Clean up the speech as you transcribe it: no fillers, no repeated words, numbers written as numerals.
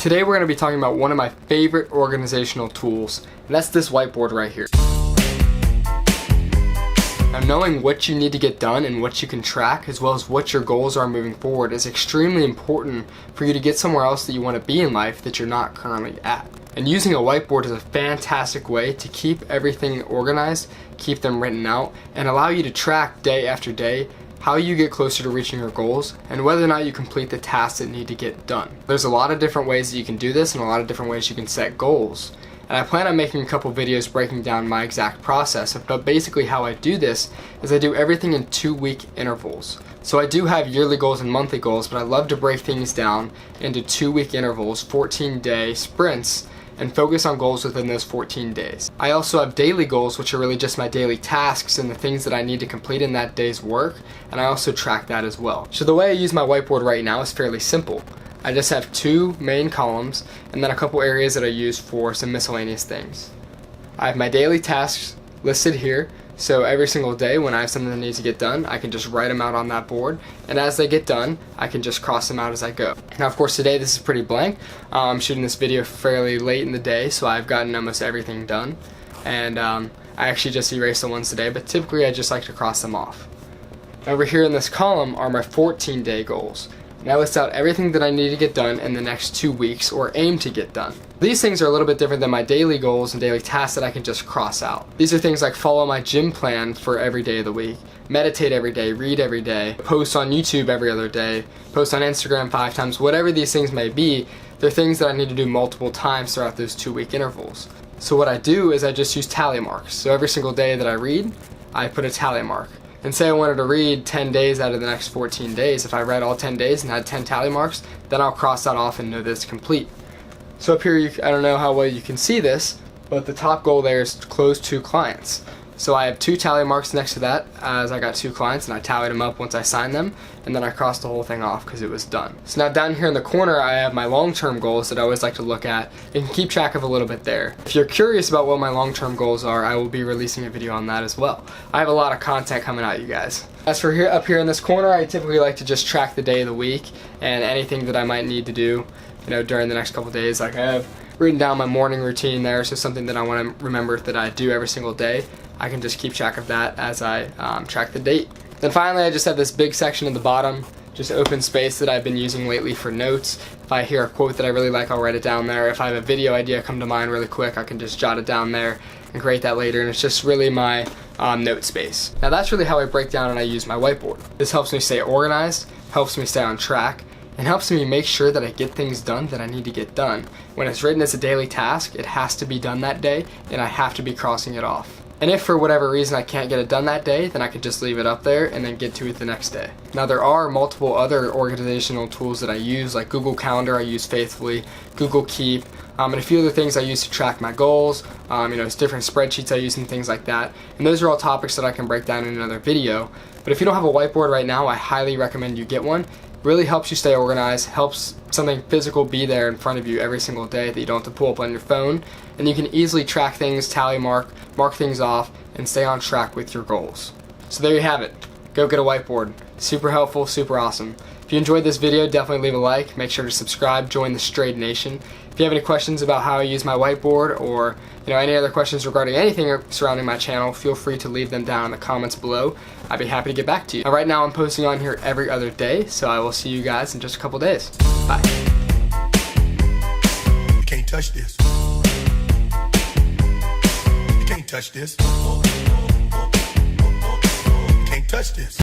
Today we're going to be talking about one of my favorite organizational tools, and that's this whiteboard right here. Now, knowing what you need to get done and what you can track, as well as what your goals are moving forward, is extremely important for you to get somewhere else that you want to be in life that you're not currently at. And using a whiteboard is a fantastic way to keep everything organized, keep them written out, and allow you to track day after day how you get closer to reaching your goals and whether or not you complete the tasks that need to get done. There's a lot of different ways that you can do this and a lot of different ways you can set goals. And I plan on making a couple videos breaking down my exact process, but basically how I do this is I do everything in 2-week intervals. So I do have yearly goals and monthly goals, but I love to break things down into 2-week intervals, 14-day sprints, and focus on goals within those 14 days. I also have daily goals, which are really just my daily tasks and the things that I need to complete in that day's work, and I also track that as well. So the way I use my whiteboard right now is fairly simple. I just have 2 main columns and then a couple areas that I use for some miscellaneous things. I have my daily tasks listed here, so every single day when I have something that needs to get done, I can just write them out on that board, and as they get done, I can just cross them out as I go. Now of course today this is pretty blank. I'm shooting this video fairly late in the day, so I've gotten almost everything done, and I actually just erased the ones today, but typically I just like to cross them off. Over here in this column are my 14-day goals. And I list out everything that I need to get done in the next 2 weeks, or aim to get done. These things are a little bit different than my daily goals and daily tasks that I can just cross out. These are things like follow my gym plan for every day of the week, meditate every day, read every day, post on YouTube every other day, post on Instagram 5 times, whatever these things may be. They're things that I need to do multiple times throughout those 2-week intervals. So what I do is I just use tally marks. So every single day that I read, I put a tally mark. And say I wanted to read 10 days out of the next 14 days, if I read all 10 days and had 10 tally marks, then I'll cross that off and know that it's complete. So up here, I don't know how well you can see this, but the top goal there is to close 2 clients. So I have 2 tally marks next to that, as I got 2 clients and I tallied them up once I signed them, and then I crossed the whole thing off because it was done. So now down here in the corner I have my long-term goals that I always like to look at and keep track of a little bit there. If you're curious about what my long-term goals are, I will be releasing a video on that as well. I have a lot of content coming at you guys. As for up here in this corner, I typically like to just track the day of the week and anything that I might need to do, during the next couple days. Like I have written down my morning routine there, so something that I want to remember that I do every single day. I can just keep track of that as I track the date. Then finally, I just have this big section at the bottom, just open space that I've been using lately for notes. If I hear a quote that I really like, I'll write it down there. If I have a video idea come to mind really quick, I can just jot it down there and create that later, and it's just really my note space. Now that's really how I break down and I use my whiteboard. This helps me stay organized, helps me stay on track, and helps me make sure that I get things done that I need to get done. When it's written as a daily task, it has to be done that day, and I have to be crossing it off. And if for whatever reason I can't get it done that day, then I can just leave it up there and then get to it the next day. Now there are multiple other organizational tools that I use, like Google Calendar I use faithfully, Google Keep, and a few other things I use to track my goals, it's different spreadsheets I use and things like that. And those are all topics that I can break down in another video. But if you don't have a whiteboard right now, I highly recommend you get one. Really helps you stay organized, helps something physical be there in front of you every single day that you don't have to pull up on your phone, and you can easily track things, tally mark things off, and stay on track with your goals. So there you have it. Go get a whiteboard. Super helpful, super awesome. If you enjoyed this video, definitely leave a like. Make sure to subscribe, join the Strayed Nation. If you have any questions about how I use my whiteboard, or any other questions regarding anything surrounding my channel, feel free to leave them down in the comments below. I'd be happy to get back to you. Now, right now I'm posting on here every other day, so I will see you guys in just a couple days. Bye. You can't touch this. You can't touch this. You can't touch this.